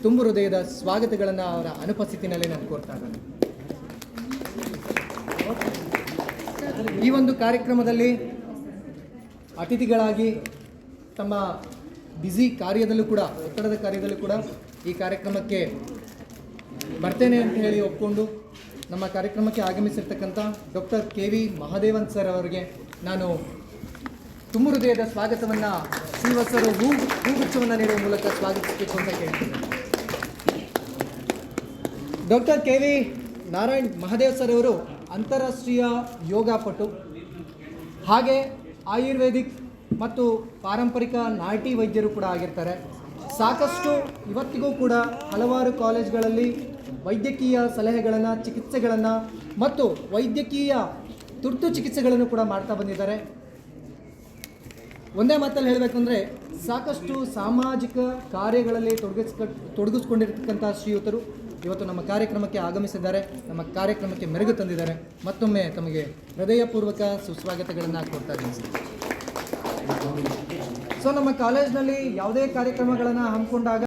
ತುಂಬು ಹೃದಯದ ಸ್ವಾಗತಗಳನ್ನು ಅವರ ಅನುಪಸ್ಥಿತಿನಲ್ಲಿ ನಾನು ಕೋರ್ತಾ ಇದ್ದೇನೆ. ಈ ಒಂದು ಕಾರ್ಯಕ್ರಮದಲ್ಲಿ ಅತಿಥಿಗಳಾಗಿ ತಮ್ಮ ಬ್ಯುಸಿ ಕಾರ್ಯದಲ್ಲೂ ಕೂಡ, ಒತ್ತಡದ ಕಾರ್ಯದಲ್ಲೂ ಕೂಡ ಈ ಕಾರ್ಯಕ್ರಮಕ್ಕೆ ಬರ್ತೇನೆ ಅಂತ ಹೇಳಿ ಒಪ್ಕೊಂಡು ನಮ್ಮ ಕಾರ್ಯಕ್ರಮಕ್ಕೆ ಆಗಮಿಸಿರ್ತಕ್ಕಂಥ ಡಾಕ್ಟರ್ ಕೆ.ವಿ. ಮಹಾದೇವನ್ ಸರ್ ಅವರಿಗೆ ನಾನು ತುಂಬು ಹೃದಯದ ಸ್ವಾಗತವನ್ನು ಶ್ರೀವತ್ಸರು ಹೂಗುಚ್ಛವನ್ನು ನೀಡುವ ಮೂಲಕ ಸ್ವಾಗತಿಸಬೇಕು ಅಂತ ಕೇಳ್ತೀನಿ. Doctor KV. Narayan Mahadev sir ಅವರು ಅಂತಾರಾಷ್ಟ್ರೀಯ ಯೋಗಪಟು, ಹಾಗೆ ಆಯುರ್ವೇದಿಕ್ ಮತ್ತು ಪಾರಂಪರಿಕ ನಾಟಿ ವೈದ್ಯರು ಕೂಡ ಆಗಿರ್ತಾರೆ. ಸಾಕಷ್ಟು ಇವತ್ತಿಗೂ ಕೂಡ ಹಲವಾರು ಕಾಲೇಜ್ಗಳಲ್ಲಿ ವೈದ್ಯಕೀಯ ಸಲಹೆಗಳನ್ನು, ಚಿಕಿತ್ಸೆಗಳನ್ನು ಮತ್ತು ವೈದ್ಯಕೀಯ ತುರ್ತು ಚಿಕಿತ್ಸೆಗಳನ್ನು ಕೂಡ ಮಾಡ್ತಾ ಬಂದಿದ್ದಾರೆ. ಒಂದೇ ಮಾತಲ್ಲಿ ಹೇಳಬೇಕಂದ್ರೆ ಸಾಕಷ್ಟು ಸಾಮಾಜಿಕ ಕಾರ್ಯಗಳಲ್ಲಿ ತೊಡಗಿಸ್ಕೊಂಡಿರ್ತಕ್ಕಂಥ ಶ್ರೀಯುತರು ಇವತ್ತು ನಮ್ಮ ಕಾರ್ಯಕ್ರಮಕ್ಕೆ ಆಗಮಿಸಿದ್ದಾರೆ, ನಮ್ಮ ಕಾರ್ಯಕ್ರಮಕ್ಕೆ ಮೆರುಗು ತಂದಿದ್ದಾರೆ. ಮತ್ತೊಮ್ಮೆ ತಮಗೆ ಹೃದಯಪೂರ್ವಕ ಸುಸ್ವಾಗತಗಳನ್ನು ಕೊಡ್ತಾ ಇದ್ದೀನಿ ಸರ್. ಸೊ ನಮ್ಮ ಕಾಲೇಜ್ನಲ್ಲಿ ಯಾವುದೇ ಕಾರ್ಯಕ್ರಮಗಳನ್ನು ಹಮ್ಮಿಕೊಂಡಾಗ